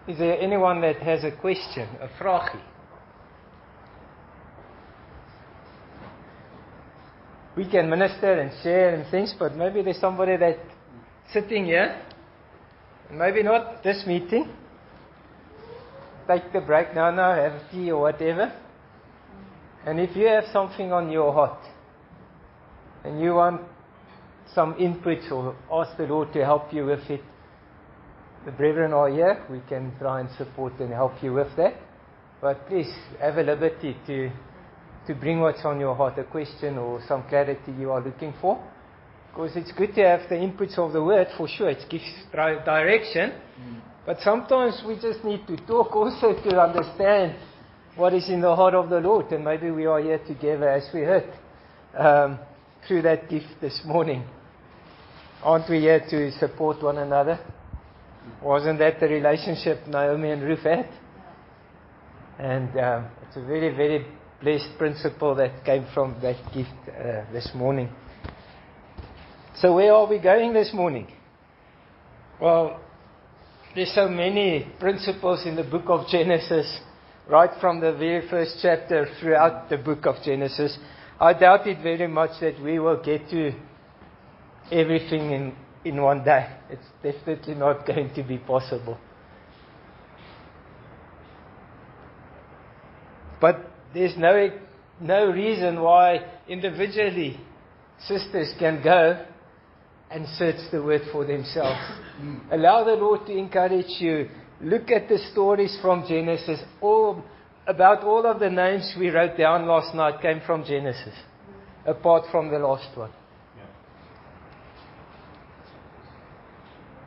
Is there anyone that has a question, a vragie? We can minister and share and things, but maybe there's somebody that's sitting here, maybe not this meeting. Take the break now, have a tea or whatever. And if you have something on your heart, and you want some input or ask the Lord to help you with it, the brethren are here. We can try and support and help you with that. But please have a liberty to bring what's on your heart, a question or some clarity you are looking for. Because it's good to have the inputs of the word, for sure. It gives direction. But sometimes we just need to talk also to understand what is in the heart of the Lord. And maybe we are here together, as we heard, through that gift this morning. Aren't we here to support one another? Wasn't that the relationship Naomi and Ruth had? And it's a very, very blessed principle that came from that gift this morning. So where are we going this morning? Well, there's so many principles in the book of Genesis, right from the very first chapter throughout the book of Genesis. I doubt it very much that we will get to everything in one day. It's definitely not going to be possible. But there's no reason why individually sisters can go and search the word for themselves. Allow the Lord to encourage you. Look at the stories from Genesis. About all of the names we wrote down last night came from Genesis, apart from the last one.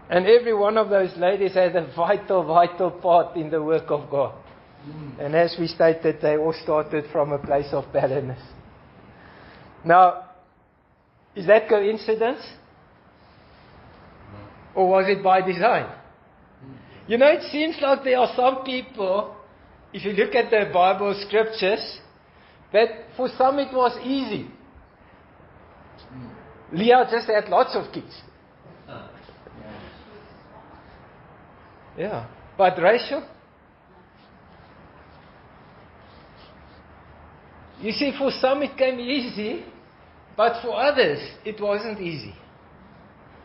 And every one of those ladies had a vital part in the work of God. And as we stated, they all started from a place of barrenness. Now, is that coincidence? Or was it by design? You know, it seems like there are some people, if you look at the Bible scriptures, that for some it was easy. Leah just had lots of kids. Yeah. But Rachel? You see, for some it came easy, but for others it wasn't easy.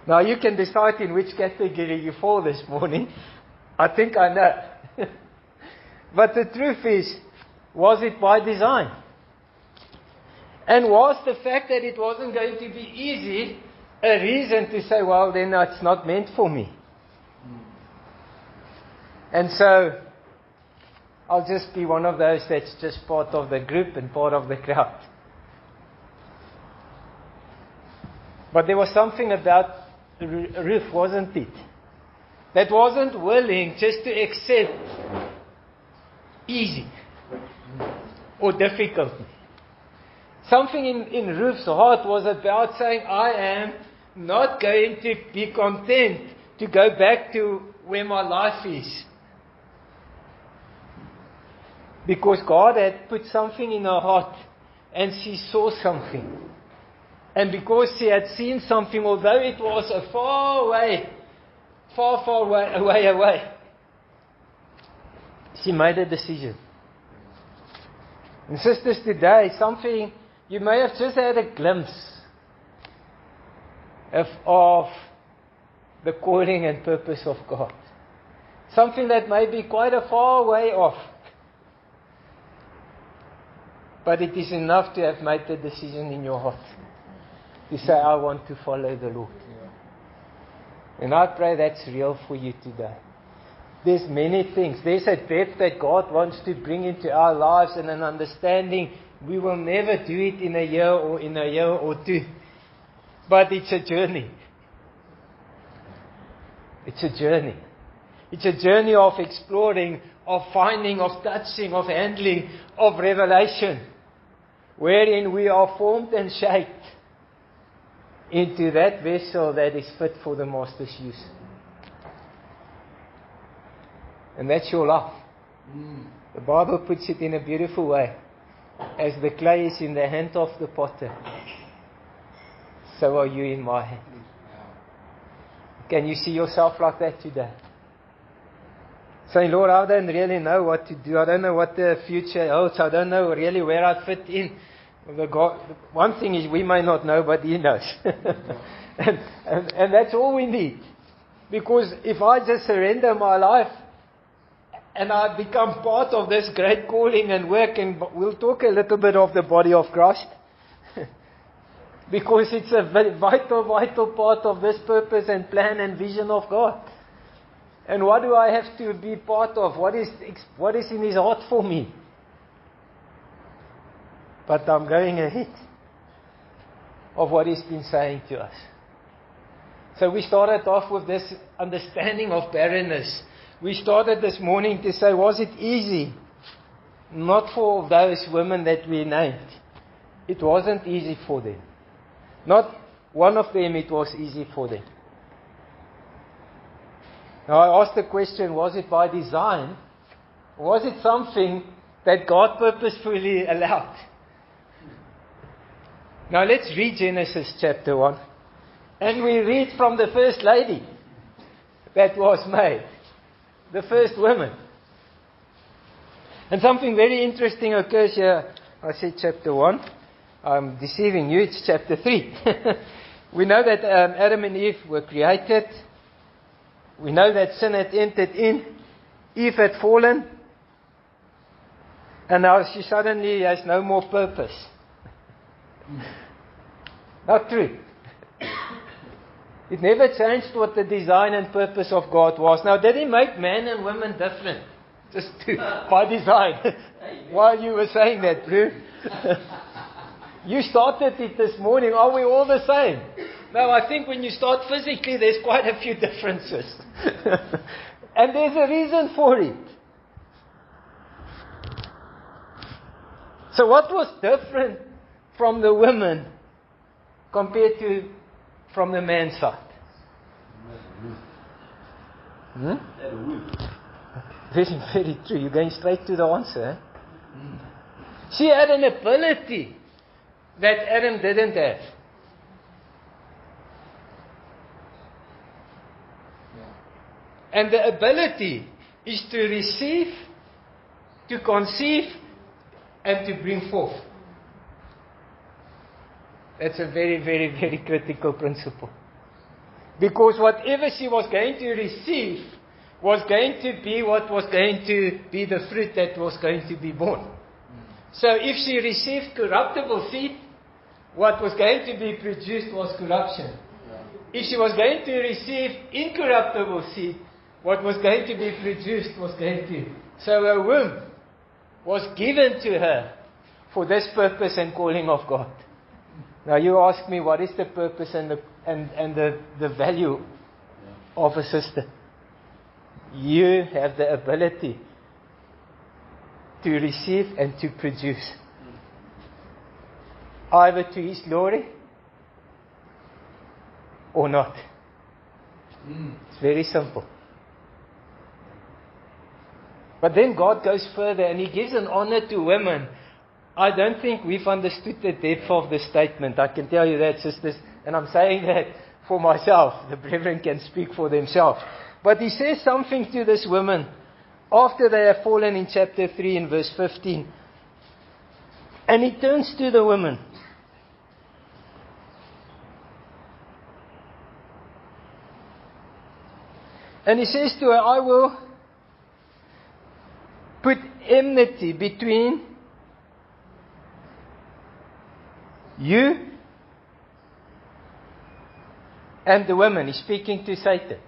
Now you can decide in which category you fall this morning. I think I know. But the truth is, was it by design? And was the fact that it wasn't going to be easy a reason to say, well, then it's not meant for me? And so, I'll just be one of those that's just part of the group and part of the crowd. But there was something about Ruth, wasn't it? That wasn't willing just to accept easy or difficulty. Something in Ruth's heart was about saying, I am not going to be content to go back to where my life is. Because God had put something in her heart and she saw something. And because she had seen something, although it was a far away, she made a decision. And sisters, today, something, you may have just had a glimpse of the calling and purpose of God. Something that may be quite a far way off. But it is enough to have made the decision in your heart. To say, I want to follow the Lord. And I pray that's real for you today. There's many things. There's a depth that God wants to bring into our lives and an understanding. We will never do it in a year or two. But it's a journey. It's a journey. It's a journey of exploring, of finding, of touching, of handling, of revelation. Wherein we are formed and shaped into that vessel that is fit for the Master's use. And that's your life. The Bible puts it in a beautiful way. As the clay is in the hand of the potter, so are you in my hand. Can you see yourself like that today? saying, Lord, I don't really know what to do. I don't know what the future holds. I don't know really where I fit in. One thing is we may not know, but He knows. and that's all we need. Because if I just surrender my life and I become part of this great calling and work, and we'll talk a little bit of the body of Christ. Because it's a vital part of this purpose and plan and vision of God. And what do I have to be part of? What is in His heart for me? But I'm going ahead of what He's been saying to us. So we started off with this understanding of barrenness. We started this morning to say, was it easy? Not for those women that we named. It wasn't easy for them. Not one of them it was easy for them. Now I asked the question, was it by design? Or was it something that God purposefully allowed? Now let's read Genesis chapter 1. And we read from the first lady that was made. The first woman. And something very interesting occurs here. I said chapter 1. I'm deceiving you, it's chapter 3. We know that Adam and Eve were created. We know that sin had entered in. Eve had fallen. And now she suddenly has no more purpose. Not true. It never changed what the design and purpose of God was. Now, did He make men and women different? Just by design. While you were saying that, Drew. You started it this morning. Are we all the same? No, I think when you start physically, there's quite a few differences. And there's a reason for it. So what was different from the women compared to from the man's side? Very, very true. You're going straight to the answer. She had an ability that Adam didn't have. And the ability is to receive, to conceive, and to bring forth. That's a very, very, very critical principle. Because whatever she was going to receive was going to be what was going to be the fruit that was going to be born. So if she received corruptible seed, what was going to be produced was corruption. If she was going to receive incorruptible seed, what was going to be produced was going to. So a womb was given to her for this purpose and calling of God. Now you ask me, what is the purpose and the value of a sister? You have the ability to receive and to produce. Either to His glory or not. It's very simple. But then God goes further and He gives an honor to women. I don't think we've understood the depth of the statement. I can tell you that, sisters. And I'm saying that for myself. The brethren can speak for themselves. But He says something to this woman after they have fallen in chapter 3 in verse 15. And He turns to the woman. And He says to her, I will put enmity between you and the woman. He's speaking to Satan.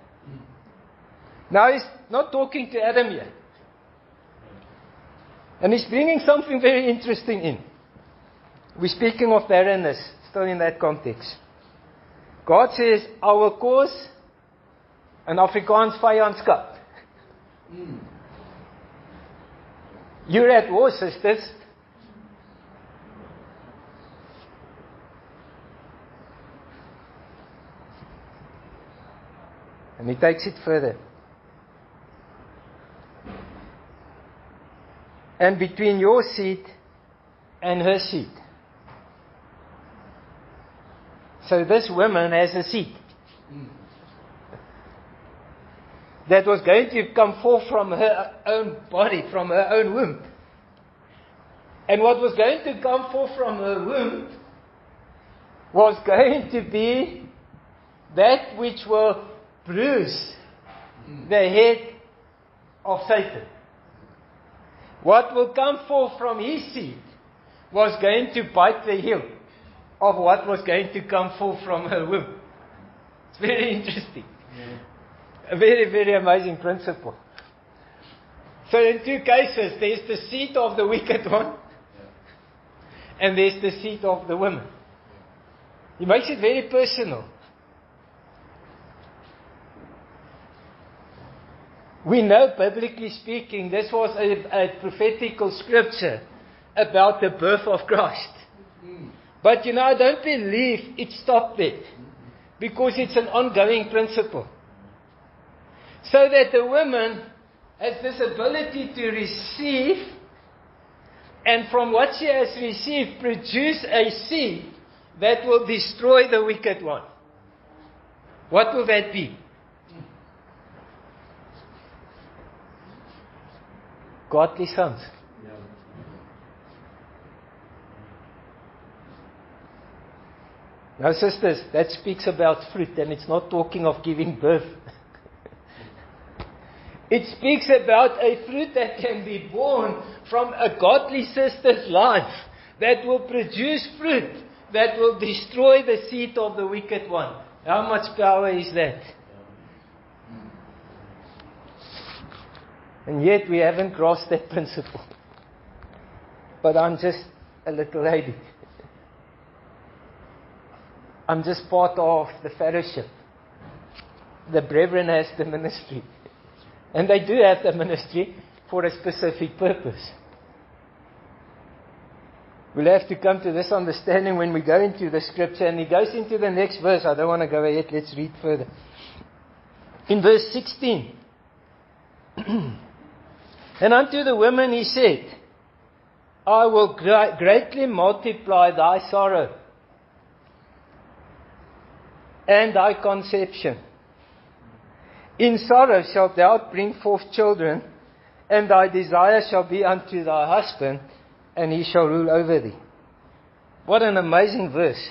Now He's not talking to Adam yet. And He's bringing something very interesting in. We're speaking of barrenness, still in that context. God says, I will cause an Afrikaans vijandskap. You're at war, sisters. And He takes it further. And between your seed and her seed. So this woman has a seed. that was going to come forth from her own body, from her own womb. And what was going to come forth from her womb was going to be that which will bruise the head of Satan. What will come forth from his seed was going to bite the heel of what was going to come forth from her womb. It's very interesting. A very, very amazing principle. So in two cases, there's the seed of the wicked one, and there's the seed of the woman. He makes it very personal. We know, biblically speaking, this was a prophetical scripture about the birth of Christ. But I don't believe it stopped there, because it's an ongoing principle. So that the woman has this ability to receive, and from what she has received, produce a seed that will destroy the wicked one. What will that be? Godly sons. Now, sisters, that speaks about fruit, and it's not talking of giving birth. It speaks about a fruit that can be born from a godly sister's life, that will produce fruit that will destroy the seed of the wicked one. How much power is that? And yet we haven't grasped that principle. But I'm just a little lady. I'm just part of the fellowship. The brethren has the ministry. And they do have the ministry for a specific purpose. We'll have to come to this understanding when we go into the scripture. And he goes into the next verse. I don't want to go ahead. Let's read further. In verse 16. And unto the women he said, I will greatly multiply thy sorrow and thy conception. In sorrow shalt thou bring forth children, and thy desire shall be unto thy husband, and he shall rule over thee. What an amazing verse.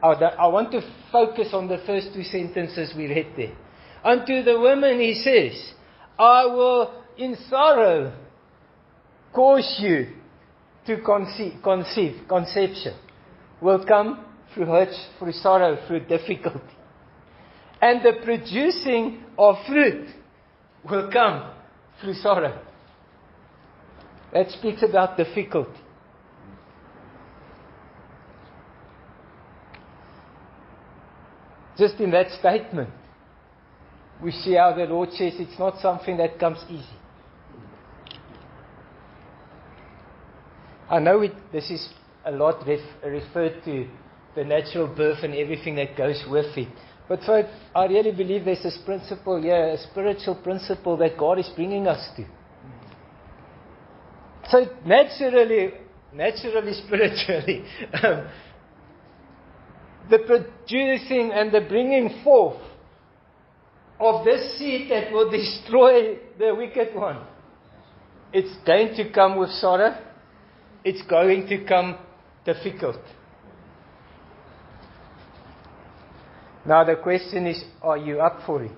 I want to focus on the first two sentences we read there. Unto the women he says, I will in sorrow cause you to conceive. Conception will come through hurt, through sorrow, through difficulty. And the producing of fruit will come through sorrow. That speaks about difficulty. Just in that statement, we see how the Lord says it's not something that comes easy. I know this is a lot referred to the natural birth and everything that goes with it. But folks, I really believe there's this principle here, a spiritual principle that God is bringing us to. So naturally, spiritually, the producing and the bringing forth of this seed that will destroy the wicked one, it's going to come with sorrow. It's going to come difficult. Now the question is, are you up for it?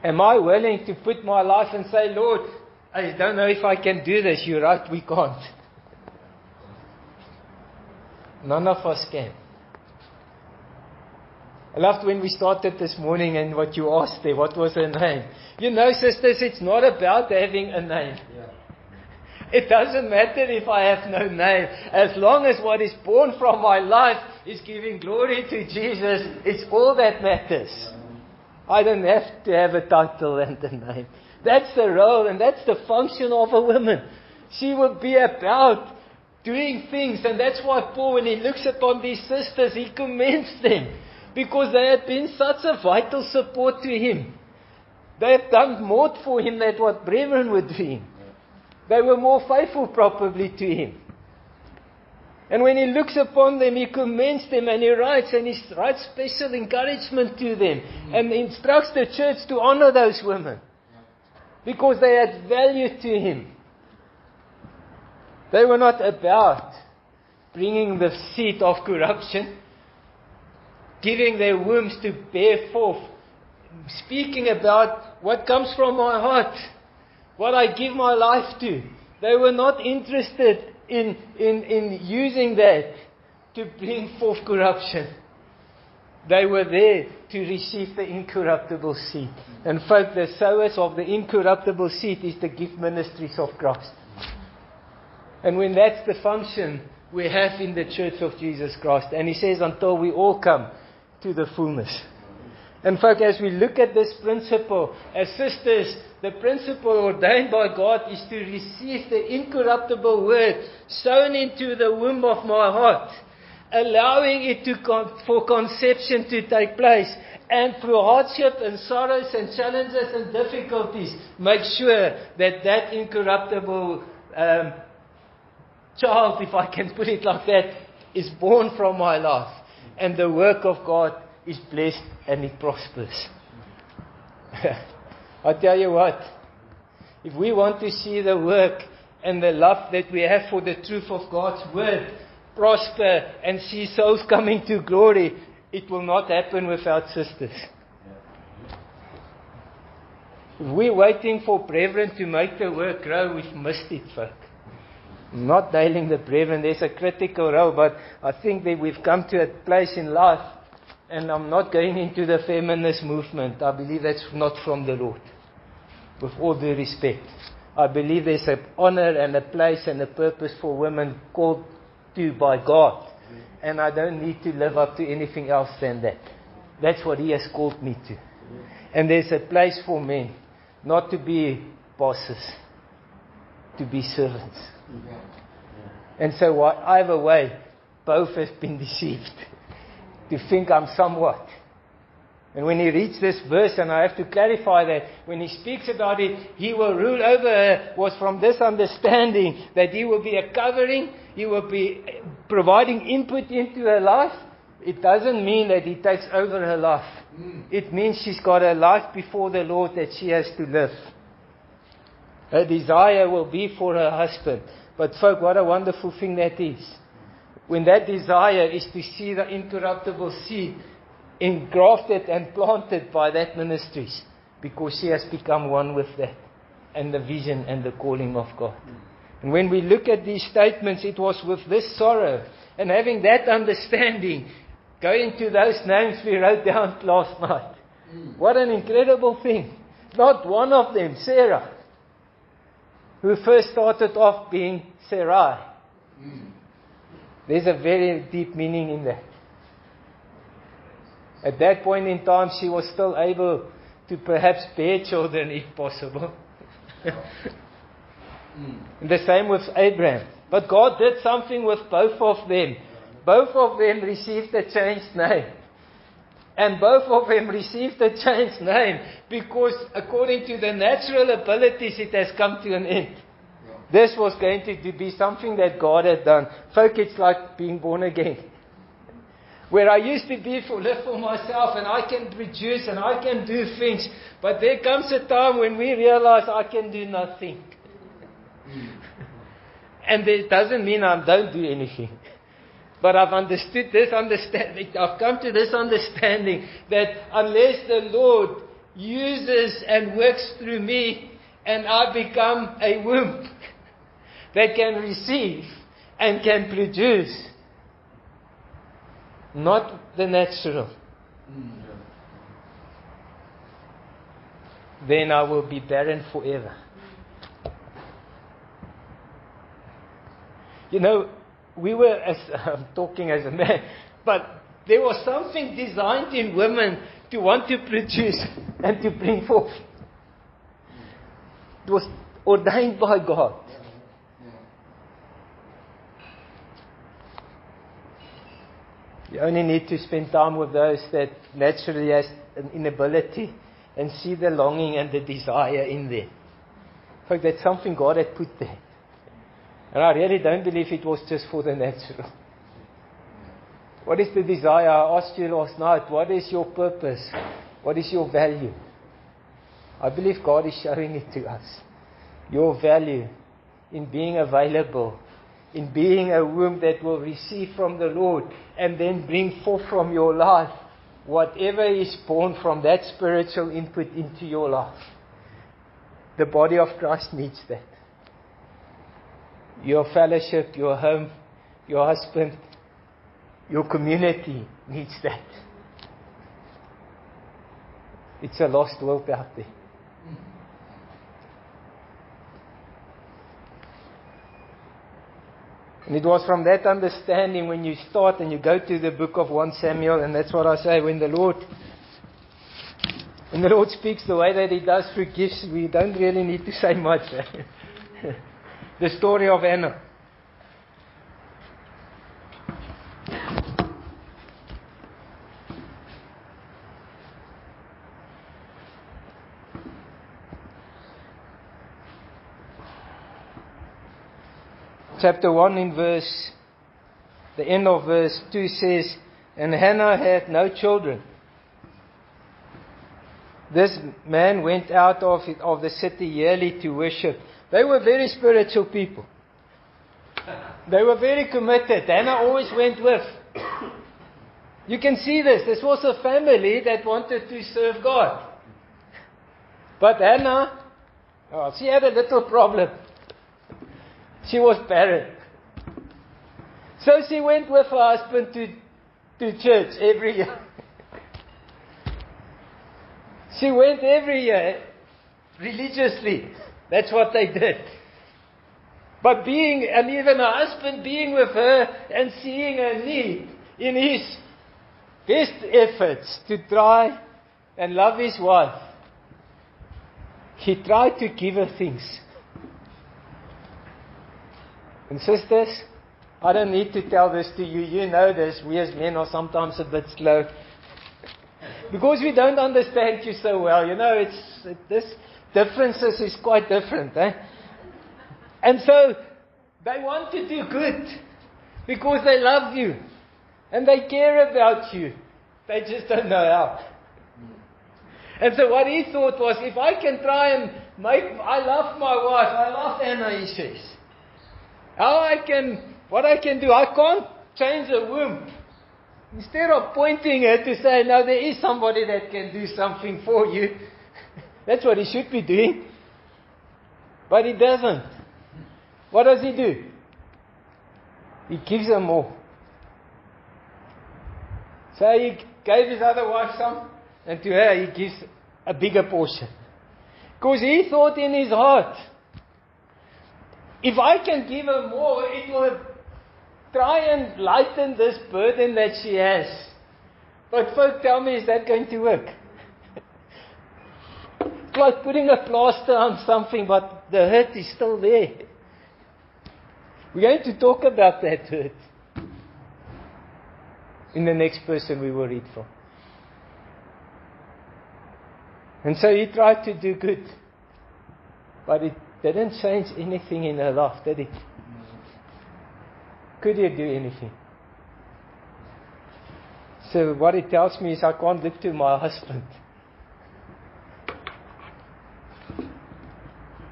Am I willing to put my life and say, Lord, I don't know if I can do this. You're right, we can't. None of us can. I loved when we started this morning and what you asked there, what was her name? You know, sisters, it's not about having a name. Yeah. It doesn't matter if I have no name. As long as what is born from my life is giving glory to Jesus, it's all that matters. I don't have to have a title and a name. That's the role and that's the function of a woman. She will be about doing things, and that's why Paul, when he looks upon these sisters, he commends them. Because they had been such a vital support to him. They have done more for him than what brethren were doing. They were more faithful probably to him. And when he looks upon them, he commends them and he writes special encouragement to them and instructs the church to honor those women because they had value to him. They were not about bringing the seed of corruption, giving their wombs to bear forth, speaking about what comes from my heart, what I give my life to. They were not interested in using that to bring forth corruption. They were there to receive the incorruptible seed. And folk, the sowers of the incorruptible seed is the gift ministries of Christ. And when that's the function we have in the Church of Jesus Christ. And he says, until we all come to the fullness. And folk, as we look at this principle, as sisters, the principle ordained by God is to receive the incorruptible word sown into the womb of my heart, allowing it for conception to take place, and through hardship and sorrows and challenges and difficulties, make sure that that incorruptible child, if I can put it like that, is born from my life, and the work of God is blessed and it prospers. I tell you what, if we want to see the work and the love that we have for the truth of God's word prosper and see souls coming to glory, it will not happen without sisters. If we're waiting for brethren to make the work grow, we've missed it, folk. I'm not nailing the brethren, there's a critical role, but I think that we've come to a place in life, and I'm not going into the feminist movement. I believe that's not from the Lord. With all due respect. I believe there's an honor and a place and a purpose for women called to by God. And I don't need to live up to anything else than that. That's what He has called me to. And there's a place for men, not to be bosses, to be servants. And so either way, both have been deceived. To think I'm somewhat. And when he reads this verse, and I have to clarify that, when he speaks about it, he will rule over her, was from this understanding that he will be a covering, he will be providing input into her life. It doesn't mean that he takes over her life. It means she's got a life before the Lord that she has to live. Her desire will be for her husband. But folk, what a wonderful thing that is. When that desire is to see the incorruptible seed engrafted and planted by that ministries, because she has become one with that and the vision and the calling of God. And when we look at these statements, it was with this sorrow and having that understanding, going to those names we wrote down last night. What an incredible thing. Not one of them, Sarah, who first started off being Sarai. There's a very deep meaning in that. At that point in time, she was still able to perhaps bear children if possible. The same with Abraham. But God did something with both of them. Both of them received a changed name. And both of them received a changed name because according to the natural abilities, it has come to an end. This was going to be something that God had done. Folk, it's like being born again. Where I used to live for myself and I can produce and I can do things. But there comes a time when we realize I can do nothing. And it doesn't mean I don't do anything. But I've understood this understanding. I've come to this understanding that unless the Lord uses and works through me and I become a womb that can receive and can produce, not the natural, then I will be barren forever. You know, I'm talking as a man, but there was something designed in women to want to produce and to bring forth. It was ordained by God. You only need to spend time with those that naturally has an inability and see the longing and the desire in them. In fact, that's something God had put there. And I really don't believe it was just for the natural. What is the desire? I asked you last night, what is your purpose? What is your value? I believe God is showing it to us. Your value in being available, in being a womb that will receive from the Lord and then bring forth from your life whatever is born from that spiritual input into your life. The body of Christ needs that. Your fellowship, your home, your husband, your community needs that. It's a lost world out there. And it was from that understanding when you start and you go to the book of 1 Samuel, and that's what I say, when the Lord speaks the way that He does through gifts, we don't really need to say much. The story of Hannah. Chapter 1 in the end of verse 2 says, and Hannah had no children. This man went out of the city yearly to worship. They were very spiritual people. They were very committed. Hannah always went with. You can see this. This was a family that wanted to serve God. But Hannah, she had a little problem. She was barren. So she went with her husband to church every year. She went every year religiously. That's what they did. But even her husband being with her and seeing her need in his best efforts to try and love his wife, he tried to give her things. And sisters, I don't need to tell this to you. You know this. We as men are sometimes a bit slow. Because we don't understand you so well. You know, this differences is quite different. And so, they want to do good. Because they love you. And they care about you. They just don't know how. And so what he thought was, if I can try and I love my wife. I love Anna, he says. What I can do, I can't change a womb. Instead of pointing her to say, no, there is somebody that can do something for you. That's what he should be doing. But he doesn't. What does he do? He gives her more. So he gave his other wife some, and to her he gives a bigger portion. Because he thought in his heart, if I can give her more, it will try and lighten this burden that she has. But folk tell me, is that going to work? It's like putting a plaster on something, but the hurt is still there. We're going to talk about that hurt in the next person we will read from. And so he tried to do good, but it didn't change anything in her life, did it? Could you do anything? So what it tells me is I can't look to my husband.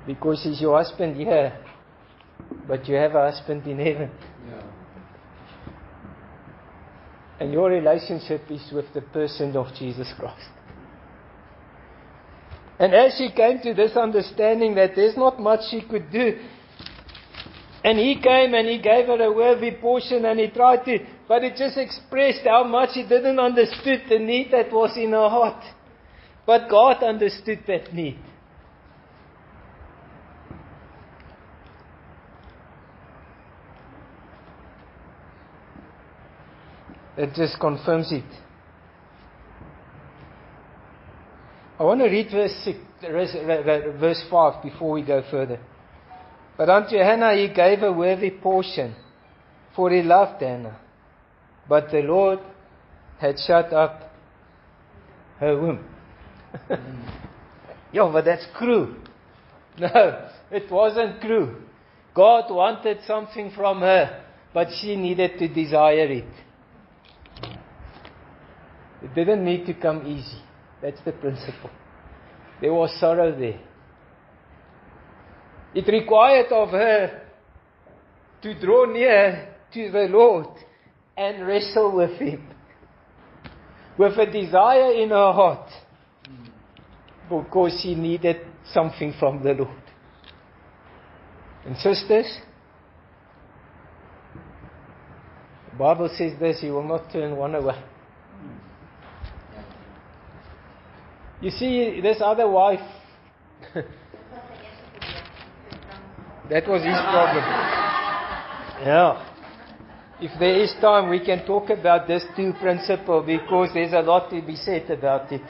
Because he's your husband here, but you have a husband in heaven. Yeah. And your relationship is with the person of Jesus Christ. And as she came to this understanding that there's not much she could do, and he came and he gave her a worthy portion and he tried to, but it just expressed how much he didn't understood the need that was in her heart. But God understood that need. It just confirms it. I want to read verse 5 before we go further. But unto Hannah he gave a worthy portion, for he loved Hannah. But the Lord had shut up her womb. Yeah, but that's cruel. No, it wasn't cruel. God wanted something from her, but she needed to desire it. It didn't need to come easy. That's the principle. There was sorrow there. It required of her to draw near to the Lord and wrestle with Him, with a desire in her heart, because she needed something from the Lord. And sisters, the Bible says this, you will not turn one away. You see, this other wife, that was his problem. Yeah. If there is time, we can talk about this two principle, because there's a lot to be said about it.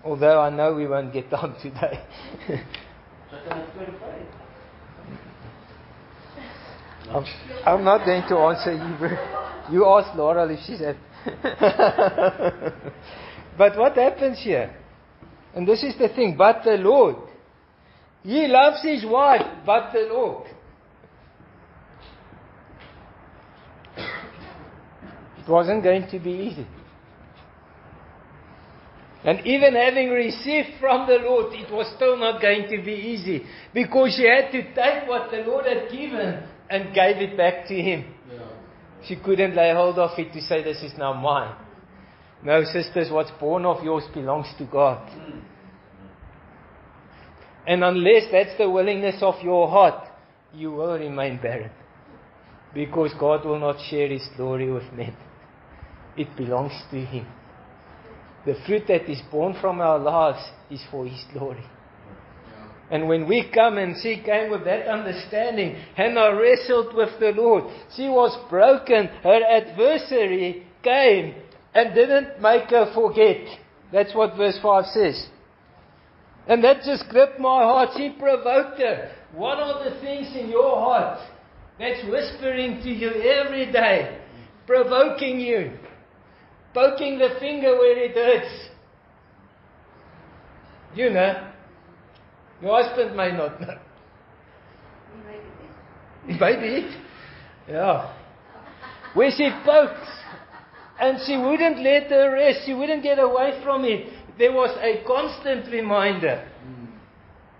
Although I know we won't get on today. I'm not going to answer you. You ask Laura if she said. But what happens here? And this is the thing, but the Lord. He loves his wife, but the Lord. It wasn't going to be easy. And even having received from the Lord, it was still not going to be easy. Because she had to take what the Lord had given and gave it back to Him. Yeah. She couldn't lay hold of it to say, this is now mine. No, sisters, what's born of yours belongs to God. And unless that's the willingness of your heart, you will remain barren. Because God will not share His glory with men. It belongs to Him. The fruit that is born from our lives is for His glory. And when we come, and she came with that understanding, Hannah wrestled with the Lord. She was broken. Her adversary came and didn't make her forget. That's what verse 5 says. And that just gripped my heart. She provoked her. What are the things in your heart that's whispering to you every day, provoking you, poking the finger where it hurts? You know. Your husband may not know. Maybe it. Yeah. Where she poked, and she wouldn't let her rest. She wouldn't get away from it. There was a constant reminder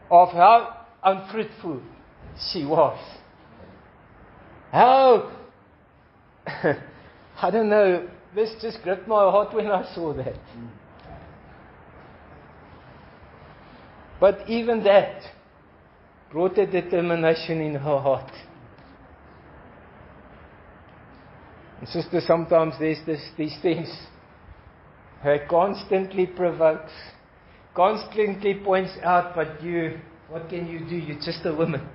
of how unfruitful she was. How, I don't know, this just gripped my heart when I saw that. But even that brought a determination in her heart. And sister, sometimes there's these things. Her constantly provokes, constantly points out, but you, what can you do? You're just a woman.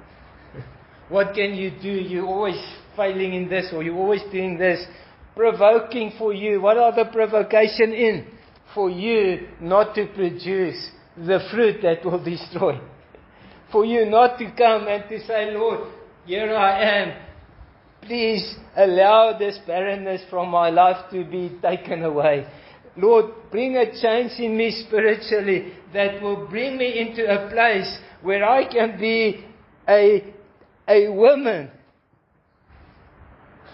What can you do? You're always failing in this, or you're always doing this. Provoking for you. What are the provocation in? For you not to produce the fruit that will destroy. For you not to come and to say, Lord, here I am. Please allow this barrenness from my life to be taken away. Lord, bring a change in me spiritually that will bring me into a place where I can be a woman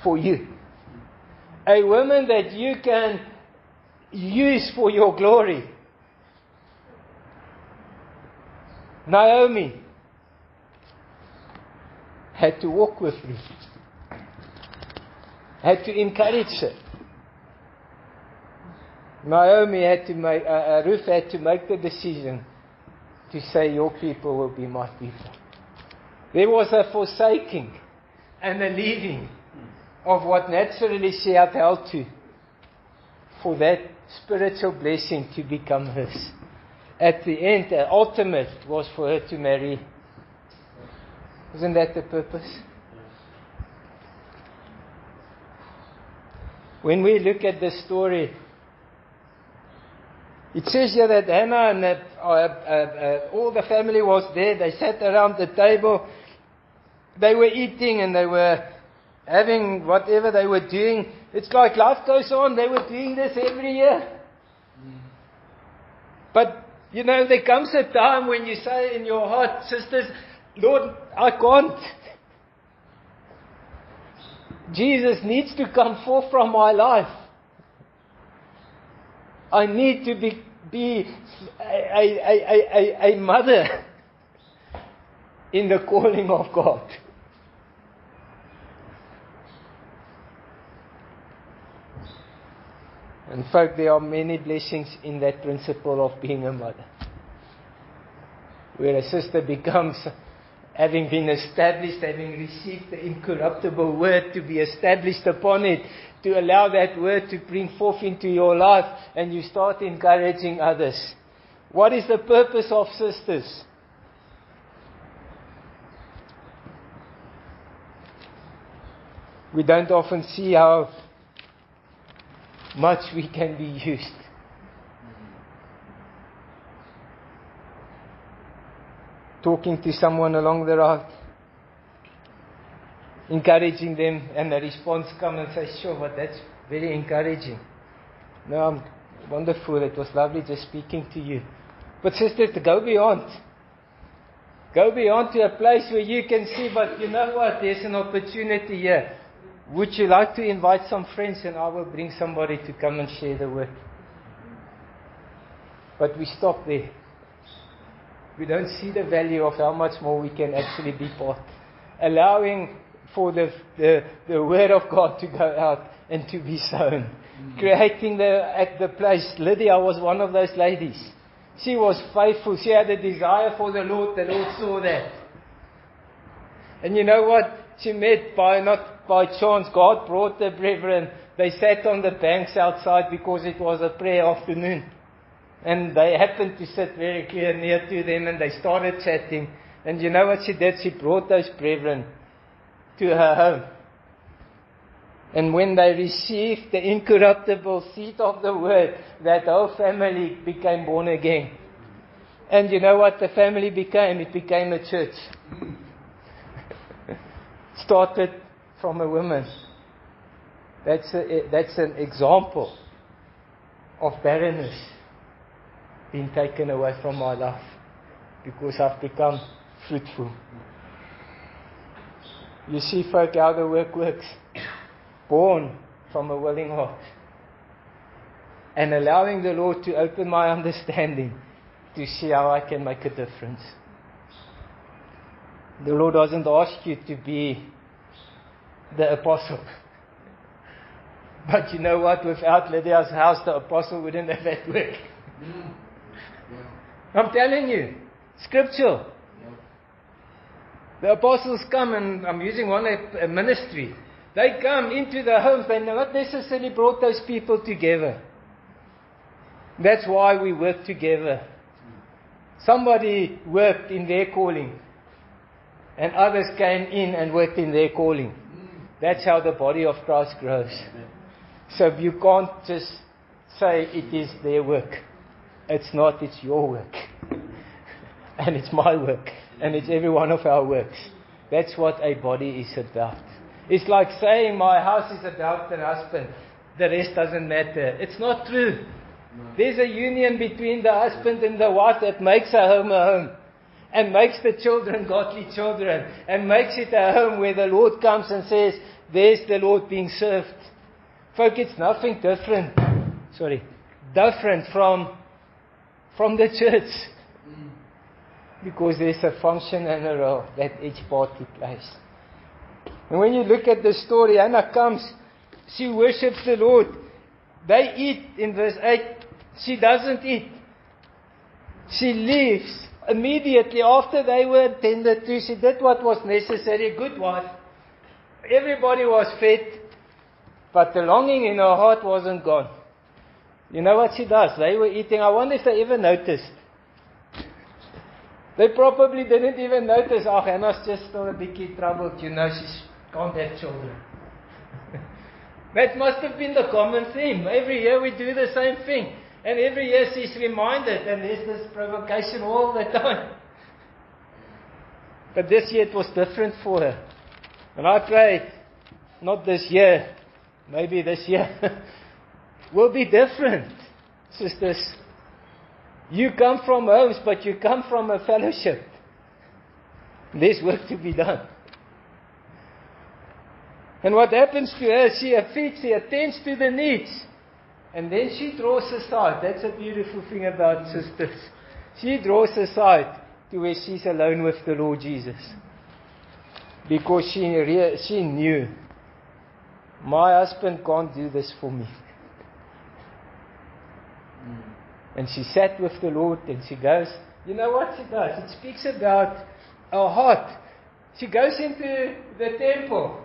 for you. A woman that you can use for your glory. Naomi had to walk with Ruth. Had to encourage her. Naomi had to make, Ruth had to make the decision to say, your people will be my people. There was a forsaking and a leaving of what naturally she had held to, for that spiritual blessing to become hers. At the end, the ultimate was for her to marry. Isn't that the purpose? When we look at the story, it says here that Hannah and all the family was there. They sat around the table. They were eating and they were having whatever they were doing. It's like life goes on. They were doing this every year. But, you know, there comes a time when you say in your heart, sisters, Lord, I can't. Jesus needs to come forth from my life. I need to be a mother in the calling of God. In fact, there are many blessings in that principle of being a mother. Where a sister becomes, having been established, having received the incorruptible word, to be established upon it, to allow that word to bring forth into your life, and you start encouraging others. What is the purpose of sisters? We don't often see how much we can be used. Talking to someone along the road, encouraging them, and the response comes and says, "Sure, but that's very encouraging. No, I'm wonderful. It was lovely just speaking to you." But sister, to go beyond. Go beyond to a place where you can see, but you know what? There's an opportunity here. Would you like to invite some friends, and I will bring somebody to come and share the word? But we stop there. We don't see the value of how much more we can actually be part. Allowing for the word of God to go out and to be sown. Creating at the place. Lydia was one of those ladies. She was faithful. She had a desire for the Lord. The Lord saw that. And you know what? She met not by chance. God brought the brethren. They sat on the banks outside because it was a prayer afternoon. And they happened to sit very clear near to them, and they started chatting. And you know what she did? She brought those brethren to her home. And when they received the incorruptible seed of the word, that whole family became born again. And you know what the family became? It became a church. Started from a woman. That's an example of barrenness being taken away from my life, because I've become fruitful. You see, folk, how the work works. Born from a willing heart. And allowing the Lord to open my understanding to see how I can make a difference. The Lord doesn't ask you to be the apostle. But you know what? Without Lydia's house, the apostle wouldn't have that work. I'm telling you, scripture. The apostles come, and I'm using a ministry. They come into the homes. They not necessarily brought those people together. That's why we work together. Somebody worked in their calling, and others came in and worked in their calling. That's how the body of Christ grows. So you can't just say it is their work. It's not, it's your work. And it's my work. And it's every one of our works. That's what a body is about. It's like saying my house is about the husband. The rest doesn't matter. It's not true. There's a union between the husband and the wife that makes a home. And makes the children godly children. And makes it a home where the Lord comes and says, there's the Lord being served. Folk, it's nothing different. Different from the church. Because there's a function and a role that each party plays. And when you look at the story, Hannah comes, she worships the Lord. They eat in verse 8. She doesn't eat. She leaves immediately after they were attended to. She did what was necessary, a good wife. Everybody was fed, but the longing in her heart wasn't gone. You know what she does? They were eating. I wonder if they ever noticed. They probably didn't even notice. Oh, Hannah's just still a bit troubled. You know, she can't have children. That must have been the common theme. Every year we do the same thing. And every year she's reminded. And there's this provocation all the time. But this year it was different for her. And I prayed, not this year, maybe this year, will be different, sisters. You come from homes, but you come from a fellowship. There's work to be done. And what happens to her, she feeds, she attends to the needs. And then she draws aside. That's a beautiful thing about sisters. She draws aside to where she's alone with the Lord Jesus. Because she knew, my husband can't do this for me. And she sat with the Lord and she goes, you know what she does? It speaks about her heart. She goes into the temple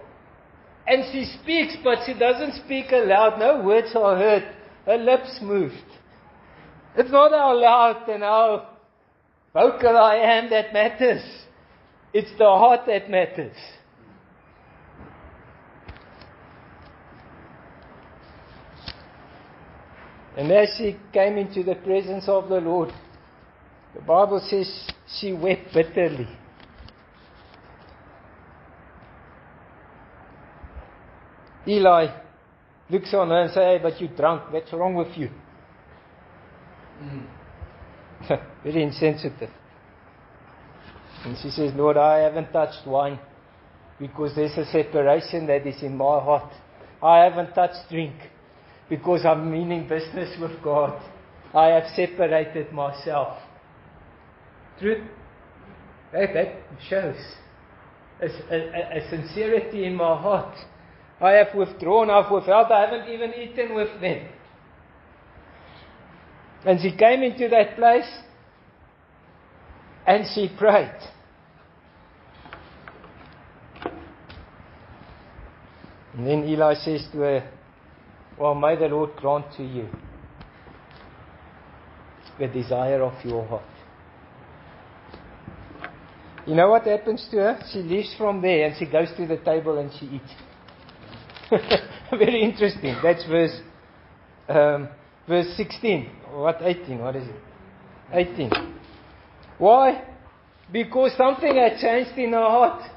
and she speaks, but she doesn't speak aloud. No words are heard. Her lips moved. It's not how loud and how vocal I am that matters. It's the heart that matters. And as she came into the presence of the Lord, the Bible says she wept bitterly. Eli looks on her and says, hey, but you're drunk. What's wrong with you? Very insensitive. And she says, Lord, I haven't touched wine because there's a separation that is in my heart. I haven't touched drink because I'm meaning business with God. I have separated myself. Truth? That shows a sincerity in my heart. I have withdrawn, I've withheld, I haven't even eaten with them. And she came into that place and she prayed. And then Eli says to her, well, may the Lord grant to you the desire of your heart. You know what happens to her? She leaves from there and she goes to the table and she eats. Very interesting. That's verse 16. What, 18? What is it? 18. Why? Because something had changed in her heart.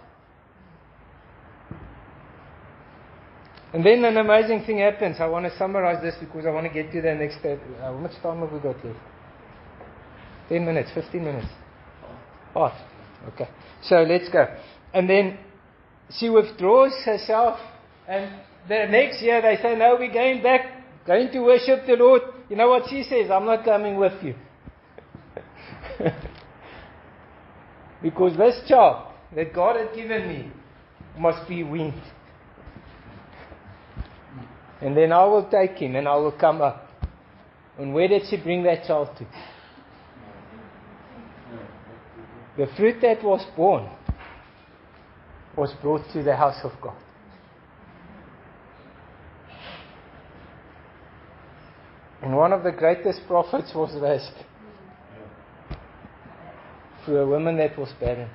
And then an amazing thing happens. I want to summarize this because I want to get to the next step. How much time have we got left? 10 minutes, 15 minutes. Oh, okay. So let's go. And then she withdraws herself. And the next year they say, no, we're going back, going to worship the Lord. You know what she says? I'm not coming with you. Because this child that God had given me must be weaned. And then I will take him and I will come up. And where did she bring that child to? The fruit that was born was brought to the house of God. And one of the greatest prophets was raised through a woman that was barren.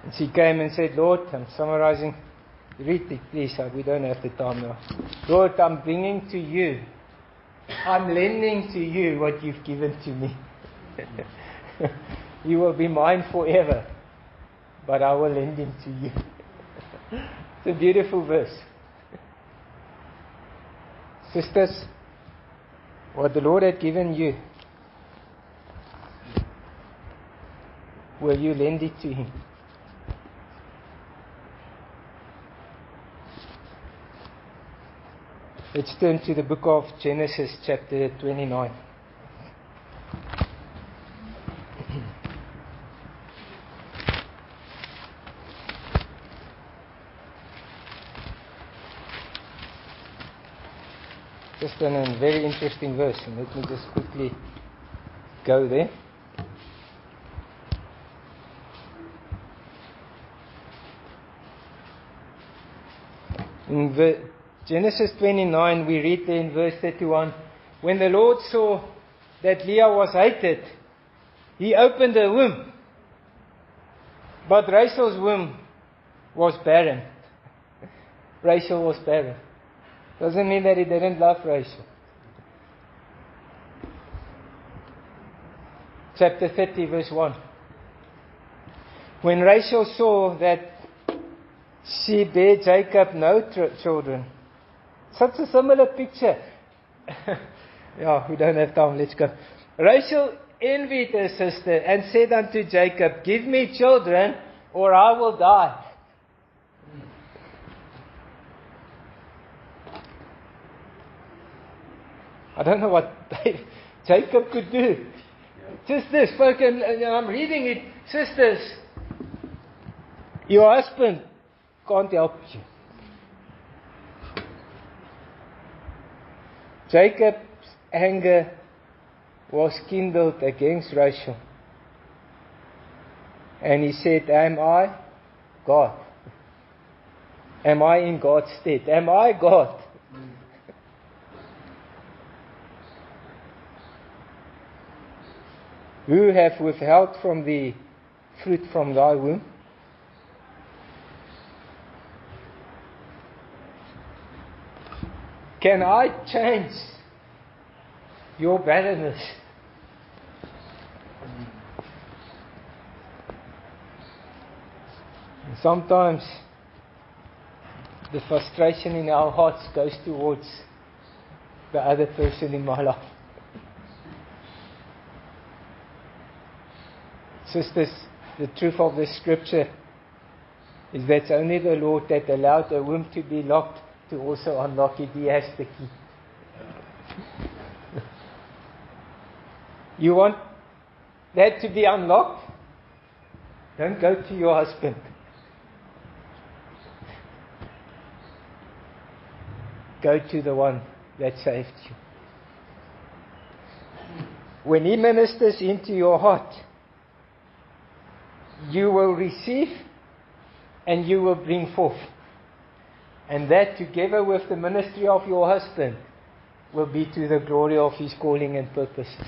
And she came and said, Lord, I'm summarizing. Read it, please. We don't have the time now. Lord, I'm bringing to you. I'm lending to you what you've given to me. You will be mine forever, but I will lend him to you. It's a beautiful verse. Sisters, what the Lord had given you, will you lend it to him? Let's turn to the book of Genesis chapter 29. Just a very interesting verse, and let me just quickly go there. In Genesis 29, we read there in verse 31, when the Lord saw that Leah was hated, he opened her womb. But Rachel's womb was barren. Rachel was barren. Doesn't mean that he didn't love Rachel. Chapter 30, verse 1. When Rachel saw that she bare Jacob no children. Such a similar picture. Yeah, we don't have time, let's go. Rachel envied her sister and said unto Jacob, Give me children, or I will die. I don't know what Jacob could do. Just this, spoken, I'm reading it. Sisters, your husband can't help you. Jacob's anger was kindled against Rachel. And he said, Am I God? Am I in God's stead? Am I God? Who have withheld from thee fruit from thy womb? Can I change your barrenness? And sometimes the frustration in our hearts goes towards the other person in my life. Sisters, the truth of the scripture is that it's only the Lord that allowed a womb to be locked to also unlock it. He has the key. You want that to be unlocked? Don't go to your husband. Go to the one that saved you. When He ministers into your heart, you will receive and you will bring forth. And that, together with the ministry of your husband, will be to the glory of His calling and purposes.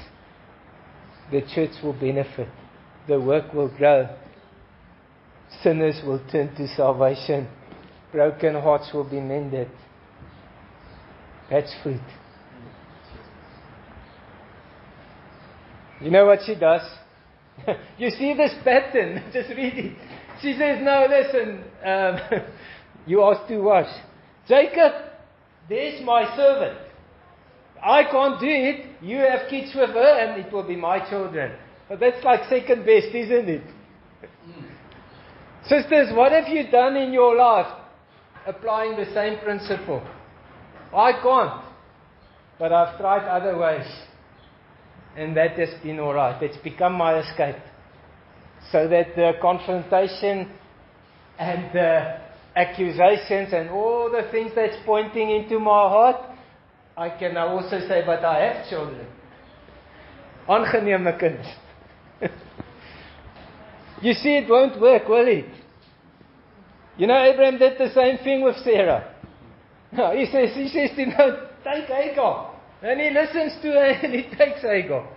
The church will benefit. The work will grow. Sinners will turn to salvation. Broken hearts will be mended. That's fruit. You know what she does? You see this pattern. Just read it. She says, no, listen, you asked to wash. Jacob, there's my servant. I can't do it. You have kids with her and it will be my children. But that's like second best, isn't it? Sisters, what have you done in your life applying the same principle? I can't. But I've tried other ways. And that has been alright. It's become my escape. So that the confrontation and the accusations and all the things that's pointing into my heart, I can now also say, but I have children. Aangename kinders. You see, it won't work, will it? You know, Abraham did the same thing with Sarah. He says to her, take Hagar. And he listens to her and he takes Hagar.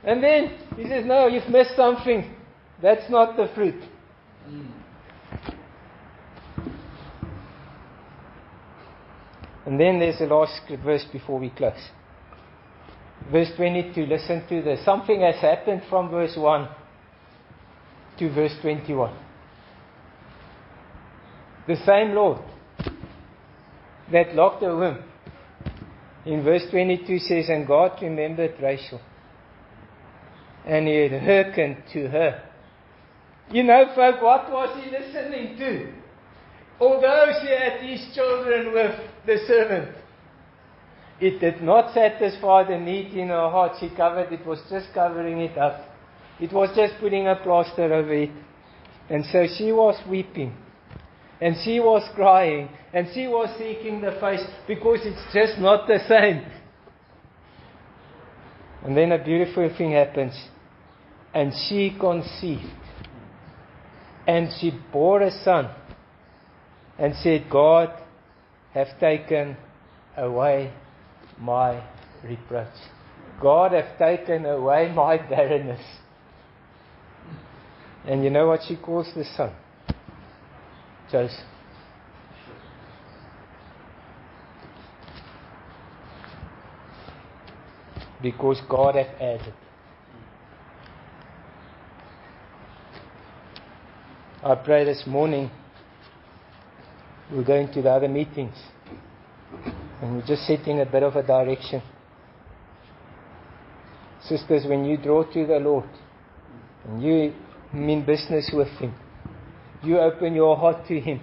And then he says, no, you've missed something. That's not the fruit. And then there's the last verse before we close. Verse 22, listen to this. Something has happened from verse 1 to verse 21. The same Lord that locked the womb. In verse 22 says, and God remembered Rachel. And He had hearkened to her. You know, folk, what was He listening to? Although she had these children with the servant, it did not satisfy the need in her heart. She covered, it was just covering it up. It was just putting a plaster over it. And so she was weeping. And she was crying. And she was seeking the face, because it's just not the same. And then a beautiful thing happens. And she conceived. And she bore a son. And said, God hath taken away my reproach. God hath taken away my barrenness. And you know what she calls the son? Joseph. Because God hath added. I pray this morning we're going to the other meetings and we're just setting a bit of a direction. Sisters, when you draw to the Lord and you mean business with Him, you open your heart to Him,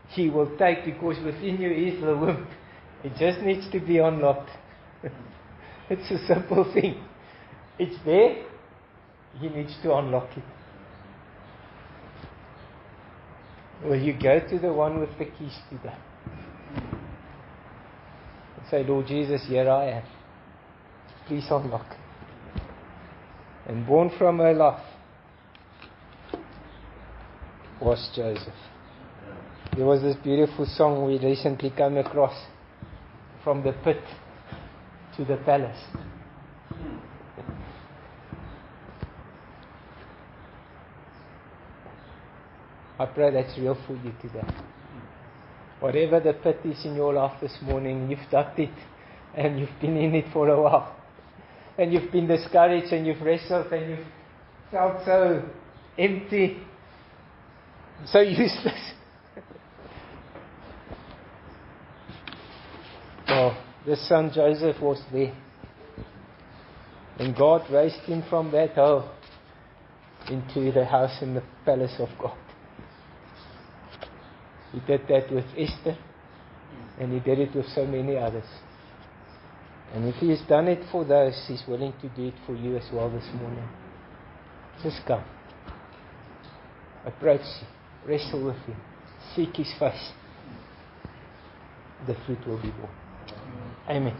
He will take, because within you is the womb. It just needs to be unlocked. It's a simple thing. It's there. He needs to unlock it. Will you go to the one with the keys today? And say, Lord Jesus, here I am. Please unlock. And born from her love was Joseph. There was this beautiful song we recently came across, from the pit to the palace. I pray that's real for you today. Whatever the pit is in your life this morning, you've dug it and you've been in it for a while. And you've been discouraged and you've wrestled and you've felt so empty, so useless. Oh, the son Joseph was there. And God raised him from that hole into the house in the palace of God. He did that with Esther, and He did it with so many others. And if He has done it for those, He's willing to do it for you as well this morning. Just come. Approach Him. Wrestle with Him. Seek His face. The fruit will be born. Amen.